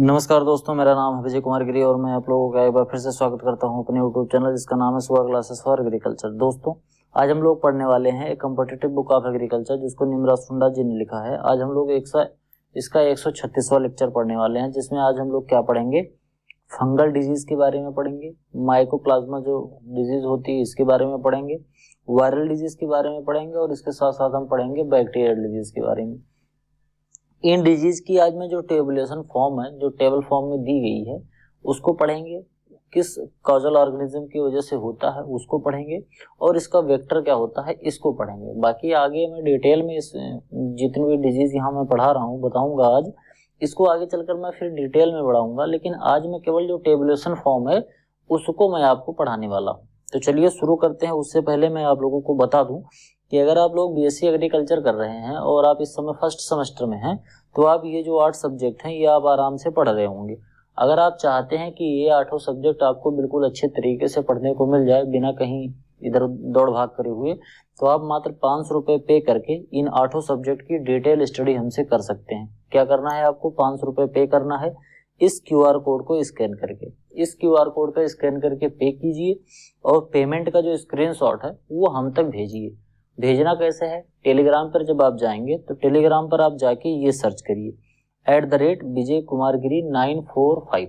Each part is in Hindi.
नमस्कार दोस्तों, मेरा नाम है विजय कुमार गिरी और मैं आप लोगों का एक बार फिर से स्वागत करता हूं अपने यूट्यूब चैनल जिसका नाम है सुगा क्लासेस फॉर एग्रीकल्चर। दोस्तों, आज हम लोग पढ़ने वाले हैं एक कॉम्पिटिटिव बुक ऑफ एग्रीकल्चर जिसको निमरा सुंडा जी ने लिखा है। आज हम लोग इसका 136वां लेक्चर पढ़ने वाले हैं, जिसमें आज हम लोग क्या पढ़ेंगे, फंगल डिजीज के बारे में पढ़ेंगे, माइकोप्लाज्मा जो डिजीज होती है इसके बारे में पढ़ेंगे, वायरल डिजीज के बारे में पढ़ेंगे और इसके साथ साथ हम पढ़ेंगे बैक्टीरियल डिजीज के बारे में। इन डिजीज की आज में जो टेबुलेशन फॉर्म है, जो टेबल फॉर्म में दी गई है, उसको पढ़ेंगे। किस कॉजल ऑर्गेनिज्म की वजह से होता है उसको पढ़ेंगे और इसका वेक्टर क्या होता है इसको पढ़ेंगे। बाकी आगे मैं डिटेल में इस जितनी भी डिजीज यहाँ मैं पढ़ा रहा हूँ बताऊंगा आज, इसको आगे चलकर मैं फिर डिटेल में बढ़ाऊंगा, लेकिन आज मैं केवल जो टेबुलेशन फॉर्म है उसको मैं आपको पढ़ाने वाला हूँ। तो चलिए शुरू करते हैं। उससे पहले मैं आप लोगों को बता दूं कि अगर आप लोग बीएससी एग्रीकल्चर कर रहे हैं और आप इस समय फर्स्ट सेमेस्टर में हैं तो आप ये जो 8 सब्जेक्ट हैं ये आप आराम से पढ़ रहे होंगे। अगर आप चाहते हैं कि ये 8 सब्जेक्ट आपको बिल्कुल अच्छे तरीके से पढ़ने को मिल जाए बिना कहीं इधर दौड़ भाग करे हुए, तो आप मात्र 500 रुपये पे करके इन 8 सब्जेक्ट की डिटेल स्टडी हमसे कर सकते हैं। क्या करना है, आपको 500 रुपये पे करना है इस क्यूआर कोड को स्कैन करके। इस क्यूआर कोड का स्कैन करके पे कीजिए और पेमेंट का जो स्क्रीनशॉट है वो हम तक भेजिए। भेजना कैसे है, टेलीग्राम पर जब आप जाएंगे तो टेलीग्राम पर आप जाके ये सर्च करिए @विजय कुमार गिरी 945।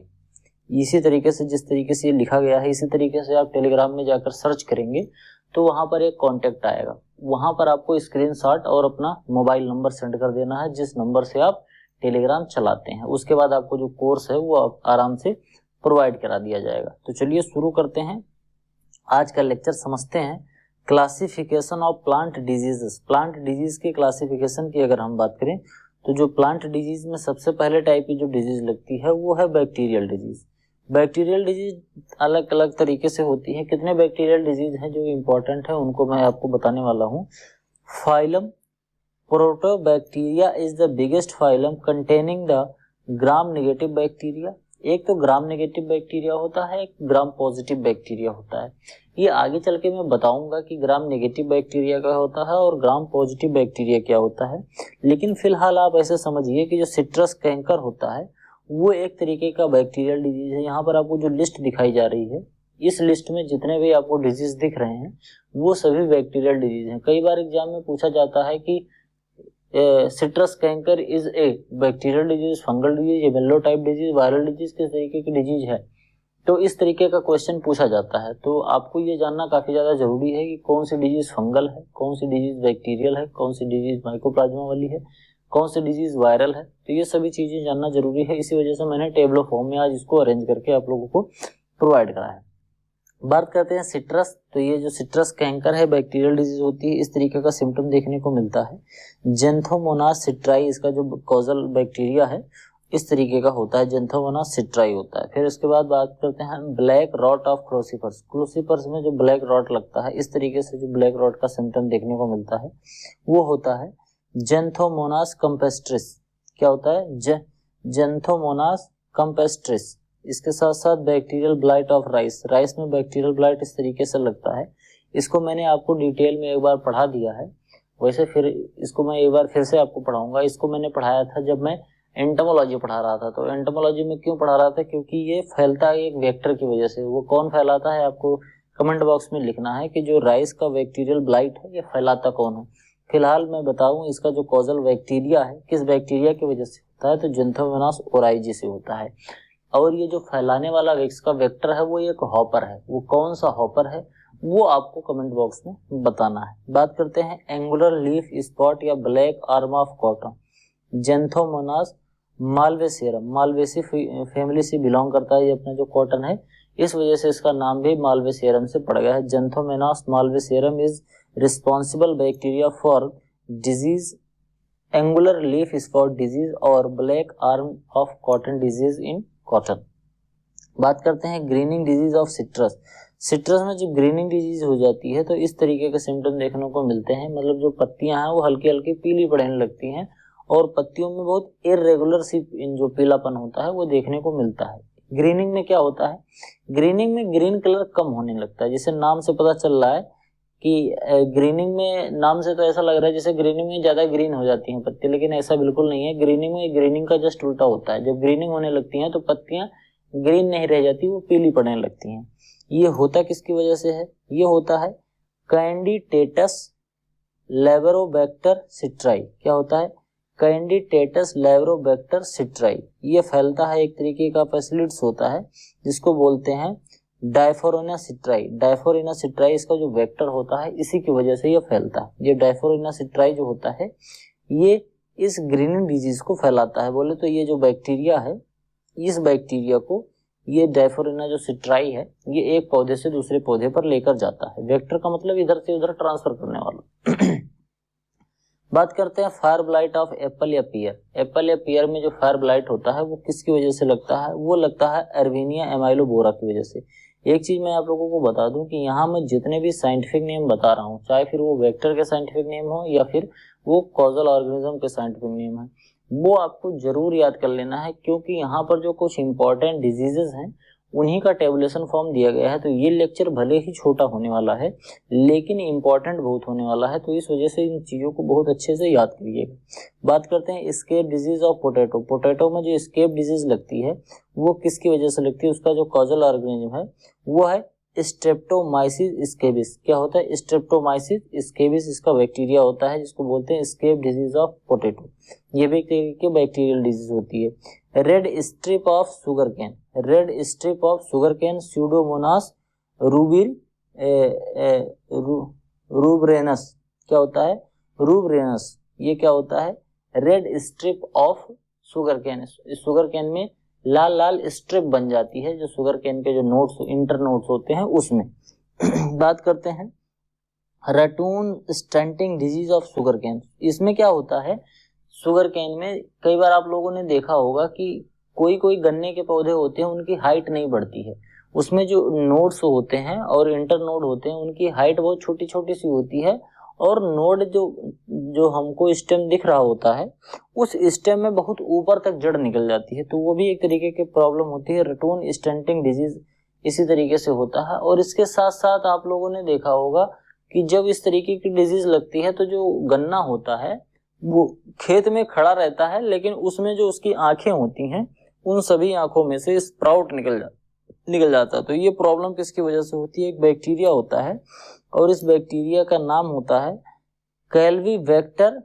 इसी तरीके से, जिस तरीके से ये लिखा गया है इसी तरीके से आप टेलीग्राम में जाकर सर्च करेंगे तो वहां पर एक कॉन्टेक्ट आएगा। वहां पर आपको स्क्रीनशॉट और अपना मोबाइल नंबर सेंड कर देना है जिस नंबर से आप टेलीग्राम चलाते हैं। उसके बाद आपको जो कोर्स है वो आराम से प्रोवाइड करा दिया जाएगा। तो चलिए शुरू करते हैं आज का लेक्चर। समझते हैं classification of plant diseases. Plant disease के क्लासिफिकेशन की अगर हम बात करें तो जो प्लांट डिजीज में सबसे पहले टाइप की जो डिजीज लगती है वो है बैक्टीरियल डिजीज। बैक्टीरियल डिजीज अलग अलग तरीके से होती है। कितने बैक्टीरियल डिजीज हैं जो इम्पोर्टेंट है उनको मैं आपको बताने वाला हूँ। Phylum proteobacteria is the biggest phylum containing the gram negative bacteria. एक तो ग्राम नेगेटिव बैक्टीरिया होता है, एक ग्राम पॉजिटिव बैक्टीरिया होता है। ये आगे चल के मैं बताऊंगा कि ग्राम नेगेटिव बैक्टीरिया क्या होता है और ग्राम पॉजिटिव बैक्टीरिया क्या होता है। लेकिन फिलहाल आप ऐसे समझिए कि जो सिट्रस कैंकर होता है वो एक तरीके का बैक्टीरियल डिजीज है। यहाँ पर आपको जो लिस्ट दिखाई जा रही है, इस लिस्ट में जितने भी आपको डिजीज दिख रहे हैं वो सभी बैक्टीरियल डिजीज हैं। कई बार एग्जाम में पूछा जाता है कि citrus canker is a bacterial disease, fungal disease, yellow type disease, viral disease, किस तरीके की डिजीज है। तो इस तरीके का क्वेश्चन पूछा जाता है। तो आपको ये जानना काफी ज्यादा जरूरी है कि कौन सी डिजीज फंगल है, कौन सी डिजीज बैक्टीरियल है, कौन सी डिजीज माइकोप्लाज्मा वाली है, कौन सी डिजीज वायरल है। तो ये सभी चीजें जानना जरूरी है। इसी वजह से मैंने टेबल फॉर्म में आज इसको अरेंज करके आप लोगों को प्रोवाइड करा है। बात करते हैं सिट्रस। तो ये जो सिट्रस कैंकर है बैक्टीरियल डिजीज होती है। इस तरीके का सिम्टम देखने को मिलता है। जेंथोमोनास सिट्राई इसका जो कॉजल बैक्टीरिया है इस तरीके का होता है, जेंथोमोनास सिट्राई होता है। फिर उसके बाद बात करते हैं ब्लैक रॉट ऑफ क्रोसिफर्स। क्रोसिफर्स में जो ब्लैक रॉट लगता है, इस तरीके से जो ब्लैक रॉट का सिम्टम देखने को मिलता है वो होता है जेंथोमोनास कंपेस्ट्रिस। क्या होता है, जेंथोमोनास कंपेस्ट्रिस। इसके साथ साथ bacterial blight of rice. Rice में बैक्टीरियल ब्लाइट इस तरीके से लगता है। इसको मैंने आपको डिटेल में एक बार पढ़ा दिया है, वैसे फिर इसको मैं एक बार फिर से आपको पढ़ाऊंगा। इसको मैंने पढ़ाया था जब मैं एंटोमोलॉजी पढ़ा रहा था। तो एंटोमोलॉजी में क्यों पढ़ा रहा था, क्योंकि ये फैलता है एक वेक्टर की वजह से। वो कौन फैलाता है आपको कमेंट बॉक्स में लिखना है कि जो राइस का बैक्टीरियल ब्लाइट है ये फैलाता कौन है। फिलहाल मैं बताऊं इसका जो कॉजल बैक्टीरिया है किस बैक्टीरिया की वजह से होता है, तो जेंथोमोनास ओराइजी से होता है। और ये जो फैलाने वाला इसका वेक्टर है वो एक हॉपर है। वो कौन सा हॉपर है वो आपको कमेंट बॉक्स में बताना है। बात करते हैं एंगुलर लीफ स्पॉट या black arm of cotton. Xanthomonas malvacearum, Malvaceae family से बिलोंग करता है ये अपना जो कॉटन है, इस वजह से इसका नाम भी मालवेसियरम से पड़ गया है। Xanthomonas malvacearum is responsible bacteria for disease angular leaf spot disease और black arm of cotton disease in cotton. बात करते हैं greening disease of citrus. Citrus में जब ग्रीनिंग डिजीज हो जाती है तो इस तरीके के सिम्टम देखने को मिलते हैं। मतलब जो पत्तियां हैं वो हल्की हल्की पीली पड़ने लगती हैं और पत्तियों में बहुत इरेगुलर सी जो पीलापन होता है वो देखने को मिलता है। ग्रीनिंग में क्या होता है, ग्रीनिंग में ग्रीन कलर कम होने लगता है। जैसे नाम से पता चल रहा है कि ग्रीनिंग में नाम से तो ऐसा लग रहा है जैसे ग्रीनिंग में ज्यादा ग्रीन हो जाती हैं पत्ती, लेकिन ऐसा बिल्कुल नहीं है। ग्रीनिंग में ग्रीनिंग का जस्ट उल्टा होता है। जब ग्रीनिंग होने लगती है तो पत्तियां ग्रीन नहीं रह जाती, वो पीली पड़ने लगती हैं। ये होता किसकी वजह से है? ये होता है कैंडिडेटस लेबरोबैक्टर सिट्राई। क्या होता है? Candidates लेबरोबैक्टर citri. ये फैलता है, एक तरीके का पैसिलिड्स होता है जिसको बोलते हैं डायफोरेना सिट्राई। डायफोरेना सिट्राई इसका जो वेक्टर होता है, इसी की वजह से ये फैलता है। ये डायफोरेना सिट्राई जो होता है ये इस ग्रीनिंग डिजीज को फैलाता है। बोले तो ये जो बैक्टीरिया है, इस बैक्टीरिया को ये डायफोरेना जो सिट्राई है ये एक पौधे से दूसरे पौधे पर लेकर जाता है। वेक्टर का मतलब इधर से उधर ट्रांसफर करने वाला। बात करते हैं फायर ब्लाइट ऑफ एप्पल या पियर। एप्पल या पियर में जो फायर ब्लाइट होता है वो किसकी वजह से लगता है? वो लगता है एर्विनिया एमाइलोबोरा की वजह से। एक चीज मैं आप लोगों को बता दूं कि यहाँ मैं जितने भी साइंटिफिक नेम बता रहा हूँ, चाहे फिर वो वेक्टर के साइंटिफिक नेम हो या फिर वो कॉजल ऑर्गेनिज्म के साइंटिफिक नेम है, वो आपको जरूर याद कर लेना है, क्योंकि यहाँ पर जो कुछ इंपॉर्टेंट डिजीजेस हैं उन्हीं का टेबुलेशन फॉर्म दिया गया है। तो ये लेक्चर भले ही छोटा होने वाला है लेकिन इंपॉर्टेंट बहुत होने वाला है, तो इस वजह से इन चीजों को बहुत अच्छे से याद करिएगा। बात करते हैं scab disease of potato. Potato में जो स्केप डिजीज लगती है वो किसकी वजह से लगती है? उसका जो कॉजल ऑर्गेनिज्म है वो है स्ट्रेप्टोमाइसिस स्केबिस। क्या होता है? स्ट्रेप्टोमाइसिस स्केबिस इसका बैक्टीरिया होता है जिसको बोलते हैं स्केप डिजीज ऑफ पोटैटो। ये भी एक बैक्टीरियल डिजीज होती है। Red stripe of sugarcane. Red stripe of sugarcane Pseudomonas rubrilineans. क्या होता है? रूब्रेनस। ये क्या होता है? Red stripe of sugarcane. Sugarcane में लाल लाल स्ट्रिप बन जाती है, जो शुगर कैन के जो नोट्स इंटर नोट्स होते हैं उसमें। बात करते हैं ratoon stunting disease of sugarcane. इसमें क्या होता है? शुगर कैन में कई बार आप लोगों ने देखा होगा कि कोई कोई गन्ने के पौधे होते हैं उनकी हाइट नहीं बढ़ती है। उसमें जो नोड्स होते हैं और इंटर नोड होते हैं उनकी हाइट बहुत छोटी छोटी सी होती है, और नोड जो हमको स्टेम दिख रहा होता है उस स्टेम में बहुत ऊपर तक जड़ निकल जाती है। तो वो भी एक तरीके की प्रॉब्लम होती है। रटून स्टंटिंग डिजीज इसी तरीके से होता है। और इसके साथ साथ आप लोगों ने देखा होगा कि जब इस तरीके की डिजीज लगती है तो जो गन्ना होता है वो खेत में खड़ा रहता है, लेकिन उसमें जो उसकी आंखें होती हैं उन सभी आंखों में से स्प्राउट निकल जाता है। तो ये प्रॉब्लम किसकी वजह से होती है? एक बैक्टीरिया होता है और इस बैक्टीरिया का नाम होता है कैल्वीबैक्टर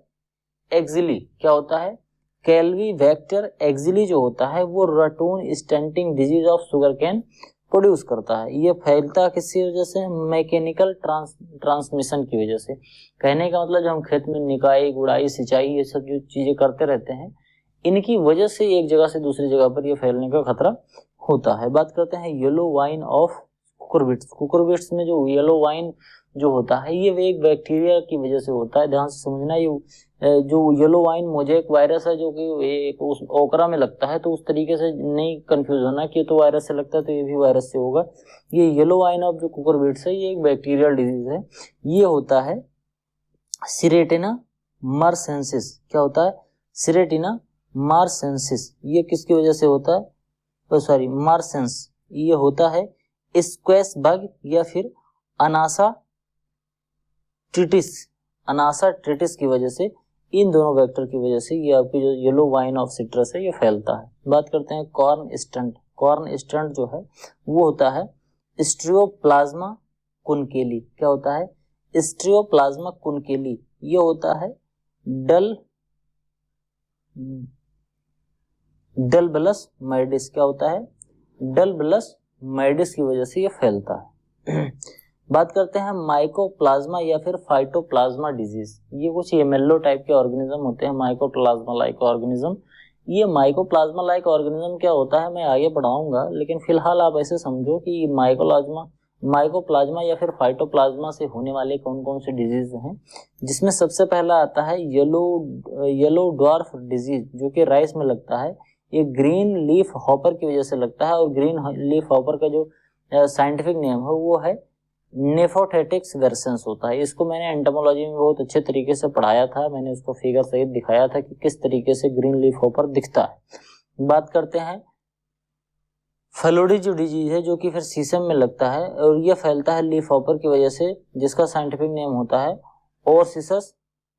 एक्सिली। क्या होता है? कैल्वीबैक्टर एक्सिली जो होता है वो ratoon stunting disease of sugarcane produce करता है। ये फैलता किसकी वजह से? मैकेनिकल ट्रांसमिशन की वजह से। कहने का मतलब जो हम खेत में निकाई गुड़ाई सिंचाई ये सब जो चीजें करते रहते हैं इनकी वजह से एक जगह से दूसरी जगह पर ये फैलने का खतरा होता है। बात करते हैं yellow wine of cucurbits. Cucurbits में जो येलो वाइन जो होता है ये एक बैक्टीरिया की वजह से होता है। ध्यान से समझना, ये जो येलो वाइन मोजेक वायरस है जो कि एक उस ओकरा में लगता है, तो उस तरीके से नहीं कंफ्यूज होना कि तो वायरस से लगता है तो ये भी वायरस से होगा। ये येलो वाइन ऑफ जो कुकुरबिट्स है ये एक बैक्टीरियल डिजीज है। ये होता है सिरेटिना मार्सेंसिस। क्या होता है? सिरेटिना मार्सेंसिस। ये किसकी वजह से होता है? तो सॉरी मार्सेंस। ये होता है स्क्वैश बग या फिर अनासा ट्रिटिस की वजह से। इन दोनों वेक्टर की वजह से ये आपकी जो येलो वाइन ऑफ सिट्रस है ये फैलता है। बात करते हैं कॉर्न स्टंट। कॉर्न स्टंट जो है वो होता है स्ट्रियोप्लाज्मा कुनकेली। क्या होता है? स्ट्रियोप्लाज्मा कुनकेली। ये होता है डलबलस मैडिस। क्या होता है? डलबलस मैडिस की वजह से ये फैलता है। बात करते हैं माइकोप्लाज्मा या फिर फाइटोप्लाज्मा डिजीज। ये कुछ एमेलो टाइप के ऑर्गेनिज्म होते हैं, माइकोप्लाज्मा लाइक ऑर्गेनिज्म। ये माइकोप्लाज्मा लाइक ऑर्गेनिज्म क्या होता है मैं आगे बढ़ाऊंगा, लेकिन फिलहाल आप ऐसे समझो कि माइकोप्लाज्मा या फिर फाइटोप्लाज्मा से होने वाले कौन कौन से डिजीज हैं, जिसमें सबसे पहला आता है येलो ड्वार्फ डिजीज जो कि राइस में लगता है। ये ग्रीन लीफ हॉपर की वजह से लगता है, और ग्रीन लीफ हॉपर का जो साइंटिफिक नेम है वो है नेफोथेटिक्स वेर्सेंस होता है। इसको मैंने एंटोमोलॉजी में बहुत अच्छे तरीके से पढ़ाया था, मैंने उसको फिगर सहित दिखाया था कि किस तरीके से ग्रीन लीफ हॉपर दिखता है। बात करते हैं फेलोडी जो डिजीज है जो कि फिर सीसम में लगता है और यह फैलता है लीफ हॉपर की वजह से, जिसका साइंटिफिक नेम होता है ओरसिसस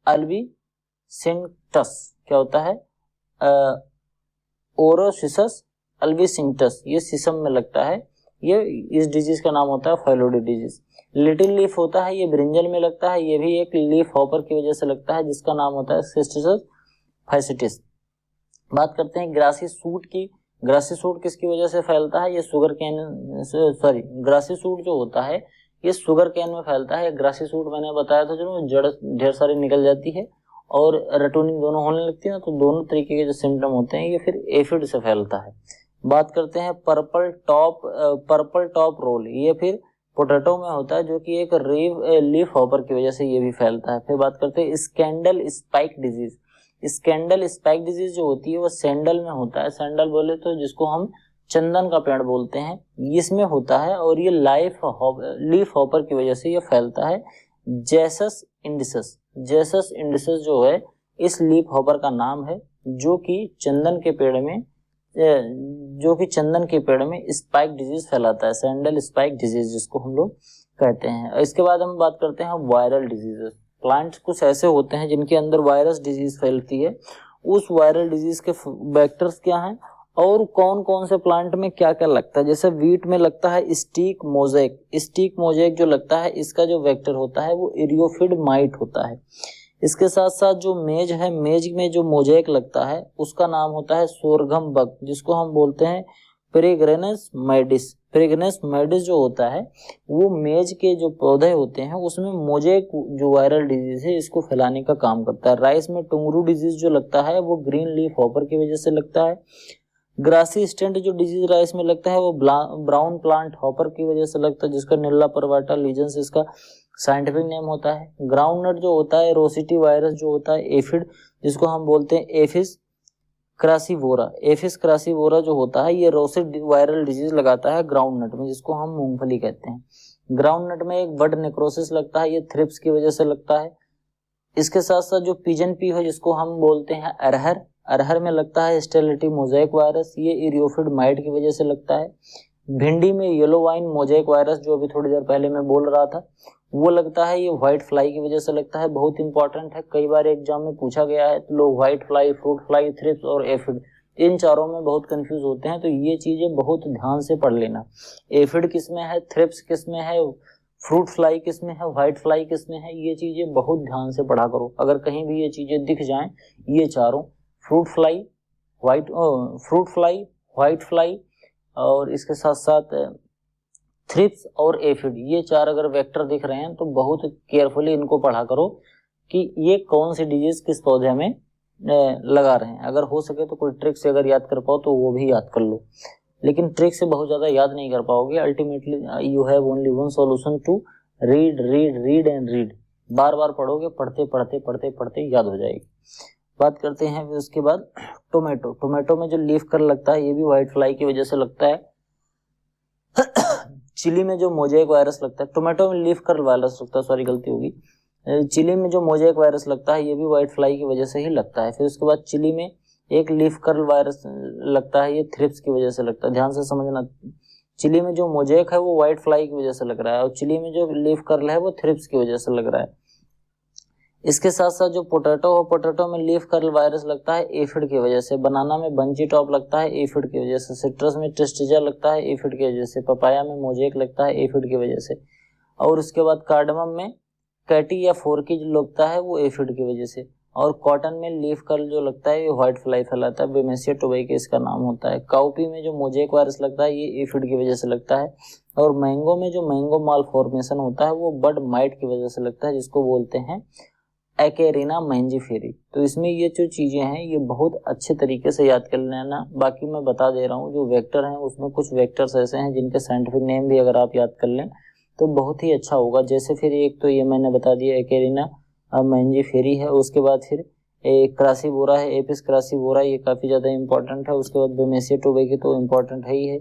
अल्बिसिंटस। क्या होता है? ओरोसिसस अल्बिसिंटस, ये सीसम में लगता है। ये इस डिजीज का नाम होता है फेलोडी डिजीज। लिटिल लीफ होता है, ये ब्रिंजल में लगता है, ये भी एक लीफ हॉपर की वजह से लगता है, जिसका नाम होता है सिस्टिसस फाइसिटिस। बात करते हैं ग्रासी सूट की। ग्रासी सूट किसकी वजह से फैलता है? ये शुगर कैन ग्रासी सूट जो होता है ये शुगर कैन में फैलता है। ग्रासी सूट मैंने बताया था जो जड़ ढेर सारी निकल जाती है और रटोनिंग दोनों होने लगती है ना, तो दोनों तरीके के जो सिम्टम होते हैं ये फिर एफिड से फैलता है। बात करते हैं पर्पल टॉप रोल, ये फिर पोटैटो में होता है जो कि एक लीफ हॉपर की वजह से ये भी फैलता है। फिर बात करते हैं scandal spike disease. Scandal spike disease जो होती है वो सैंडल में होता है। सैंडल बोले तो जिसको हम चंदन का पेड़ बोलते हैं, इसमें होता है और ये लीफ हॉपर की वजह से ये फैलता है। जेसस इंडिसस जो है इस लीफ हॉपर का नाम है, जो कि चंदन के पेड़ में स्पाइक डिजीज फैलाता है। सैंडल स्पाइक डिजीज जिसको हम लोग कहते हैं। इसके बाद हम बात करते हैं वायरल डिजीजेस। प्लांट्स कुछ ऐसे होते हैं जिनके अंदर वायरस डिजीज फैलती है। उस वायरल डिजीज के वेक्टर्स क्या हैं और कौन कौन से प्लांट में क्या क्या लगता है। जैसे वीट में लगता है स्टिक मोजेक जो लगता है, इसका जो वेक्टर होता है वो इरियोफिड माइट होता है। इसके साथ साथ जो मेज है, मेज में जो मोजेक लगता है उसका नाम होता है सोरघम बग, जिसको हम बोलते हैं पेरिग्रेनस मैडिस जो होता है वो मेज के जो पौधे होते हैं उसमें मोजेक जो वायरल डिजीज है इसको फैलाने का काम करता है। राइस में टुंगरू डिजीज जो लगता है वो ग्रीन लीफ हॉपर की वजह से लगता है। ग्रासी स्टेंट जो डिजीज राइस में लगता है वो ब्राउन प्लांट हॉपर की वजह से लगता है, जिसका निल्ला परवाटा लीजेंस इसका साइंटिफिक नेम होता है। ग्राउंडनट जो होता है रोसिटी वायरस जो होता है एफिड, जिसको हम बोलते हैं एफिस क्रासीवोरा जो होता है ये रोसिड वायरल डिजीज लगाता है ग्राउंडनट में, जिसको हम मूंगफली कहते हैं। ग्राउंडनट में एक बड नेक्रोसिस लगता है, ये थ्रिप्स की वजह से लगता है। इसके साथ साथ जो पिजन पी है जिसको हम बोलते हैं अरहर में लगता है स्टेरिलिटी मोजेक वायरस, ये इरियोफिड माइट की वजह से लगता है। भिंडी में येलो वाइन मोजेक वायरस जो अभी थोड़ी देर पहले मैं बोल रहा था वो लगता है, ये व्हाइट फ्लाई की वजह से लगता है। बहुत इंपॉर्टेंट है, कई बार एग्जाम में पूछा गया है तो लोग white fly, fruit fly, thrips और एफिड इन चारों में बहुत कंफ्यूज होते हैं, तो ये चीजें बहुत ध्यान से पढ़ लेना। एफिड किस में है, थ्रिप्स किस में है, फ्रूट फ्लाई किस में है, व्हाइट फ्लाई किस में है, ये चीजें बहुत ध्यान से पढ़ा करो। अगर कहीं भी ये चीजें दिख जाएं, ये चारों फ्रूट फ्लाई, व्हाइट फ्लाई और इसके साथ साथ थ्रिप्स और एफिड, ये चार अगर वेक्टर दिख रहे हैं तो बहुत केयरफुली इनको पढ़ा करो कि ये कौन सी डिजीज किस पौधे में लगा रहे हैं। अगर हो सके तो कोई ट्रिक से अगर याद कर पाओ तो वो भी याद कर लो, लेकिन ट्रिक से बहुत ज्यादा याद नहीं कर पाओगे। Ultimately you have only one solution to read. बार बार पढ़ोगे, पढ़ते याद हो जाएगी। बात करते हैं फिर उसके बाद टोमेटो में जो लीफ कर्ल लगता है ये भी व्हाइट फ्लाई की वजह से लगता है। चिली में जो मोजेक वायरस लगता है, टोमेटो में लीफ कर्ल वायरस लगता है, सॉरी गलती होगी। चिली में जो मोजेक वायरस लगता है ये भी व्हाइट फ्लाई की वजह से ही लगता है। फिर उसके बाद चिली में एक लीफ कर्ल वायरस लगता है, ये थ्रिप्स की वजह से लगता है। ध्यान से समझना, चिली में जो मोजेक है वो व्हाइट फ्लाई की वजह से लग रहा है और चिली में जो लीफ कर्ल है वो थ्रिप्स की वजह से लग रहा है। इसके साथ साथ जो पोटैटो में लीफ कर्ल वायरस लगता है एफिड की वजह से। बनाना में बंची टॉप लगता है एफिड की वजह से। सिट्रस में टेस्टिजा लगता है एफिड की वजह से। पपाया में मोजेक लगता है एफिड की वजह से। और उसके बाद कार्डमम में कैटी या फोर्की जो लगता है वो एफिड की वजह से। और कॉटन में लीफ कर्ल जो लगता है ये व्हाइट फ्लाई फैलाता है, बेमेसिया टोबैकी इसका नाम होता है। काउपी में जो मोजेक वायरस लगता है ये एफिड की वजह से लगता है। और मैंगो में जो मैंगो माल फॉर्मेशन होता है वो बड माइट की वजह से लगता है, जिसको बोलते हैं एक्रेना मैंजीफेरी। तो इसमें ये जो चीजें हैं ये बहुत अच्छे तरीके से याद कर लेना। बाकी मैं बता दे रहा हूँ जो वेक्टर हैं उसमें कुछ वेक्टर्स ऐसे हैं जिनके साइंटिफिक नेम भी अगर आप याद कर लें तो बहुत ही अच्छा होगा। जैसे फिर एक तो ये मैंने बता दिया एक्रेना मैंजीफेरी है, उसके बाद फिर एक क्रासीवोरा है, एपिस क्रासीवोरा, ये काफी ज्यादा इंपॉर्टेंट है। उसके बाद बेमेसिया टोबैकी तो इम्पोर्टेंट है ही है।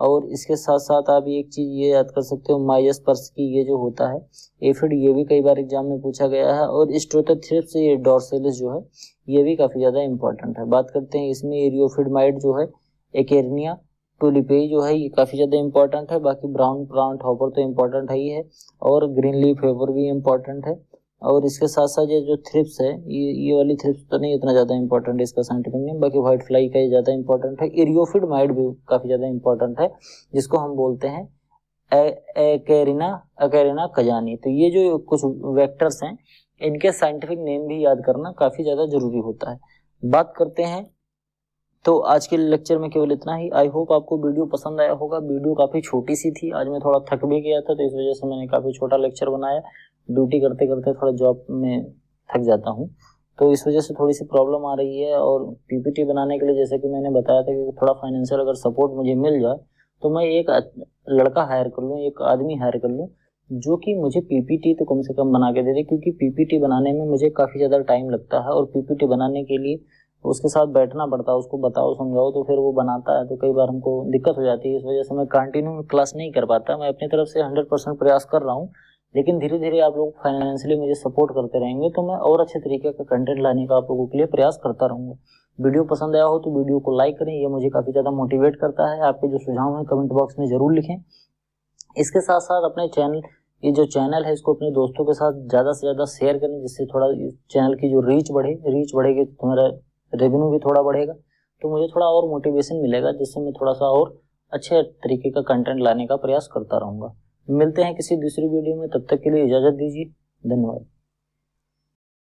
और इसके साथ साथ आप एक चीज ये याद कर सकते हो माइजस पर्सकी, ये जो होता है एफिड, ये भी कई बार एग्जाम में पूछा गया है। और स्ट्रोथोथ्रिप्स ये डॉर्सेलिस जो है ये भी काफी ज्यादा इंपॉर्टेंट है। बात करते हैं इसमें एरियोफिड माइट जो है एक्रेनिया टुलिपेई जो है ये काफ़ी ज़्यादा इंपॉर्टेंट है। बाकी ब्राउन प्लांट हॉपर तो इम्पोर्टेंट है ही है, और ग्रीन लीफ हॉपर भी इम्पोर्टेंट है। और इसके साथ साथ ये जो थ्रिप्स है, ये वाली थ्रिप्स तो नहीं इतना ज़्यादा इंपॉर्टेंट है इसका साइंटिफिक नेम। बाकी व्हाइट फ्लाई का ये ज़्यादा इंपॉर्टेंट है। इरियोफिड माइट भी काफ़ी ज़्यादा इंपॉर्टेंट है, जिसको हम बोलते हैं एकेरिना कजानी। तो ये जो कुछ वेक्टर्स हैं, इनके साइंटिफिक नेम भी याद करना काफ़ी ज़्यादा जरूरी होता है। बात करते हैं, तो आज के लेक्चर में केवल इतना ही। आई होप आपको वीडियो पसंद आया होगा। वीडियो काफ़ी छोटी सी थी, आज मैं थोड़ा थक भी गया था, तो इस वजह से मैंने काफ़ी छोटा लेक्चर बनाया। ड्यूटी करते करते थोड़ा जॉब में थक जाता हूँ, तो इस वजह से थोड़ी सी प्रॉब्लम आ रही है। और पीपीटी बनाने के लिए, जैसे कि मैंने बताया था कि थोड़ा फाइनेंशियल अगर सपोर्ट मुझे मिल जाए, तो मैं एक लड़का हायर कर लूँ, एक आदमी हायर कर लूँ, जो कि मुझे पीपीटी तो कम से कम बना के दे दे। क्योंकि पीपीटी बनाने में मुझे काफ़ी ज़्यादा टाइम लगता है, और पीपीटी बनाने के लिए उसके साथ बैठना पड़ता है, उसको बताओ समझाओ, तो फिर वो बनाता है, तो कई बार हमको दिक्कत हो जाती है। इस वजह से मैं कंटिन्यू क्लास नहीं कर पाता। मैं अपनी तरफ से 100% प्रयास कर रहा हूँ, लेकिन धीरे धीरे आप लोग फाइनेंशियली मुझे सपोर्ट करते रहेंगे, तो मैं और अच्छे तरीके का कंटेंट लाने का आप लोगों के लिए प्रयास करता रहूँगा। वीडियो पसंद आया हो तो वीडियो को लाइक करें, ये मुझे काफ़ी ज़्यादा मोटिवेट करता है। आपके जो सुझाव हैं कमेंट बॉक्स में ज़रूर लिखें। इसके साथ साथ अपने चैनल, ये जो चैनल है, इसको अपने दोस्तों के साथ ज़्यादा से ज़्यादा शेयर करें, जिससे थोड़ा चैनल की जो रीच बढ़ेगी तो मेरा रेवेन्यू भी थोड़ा बढ़ेगा, तो मुझे थोड़ा और मोटिवेशन मिलेगा, जिससे मैं थोड़ा सा और अच्छे तरीके का कंटेंट लाने का प्रयास करता रहूँगा। मिलते हैं किसी दूसरी वीडियो में, तब तक के लिए इजाज़त दीजिए। धन्यवाद।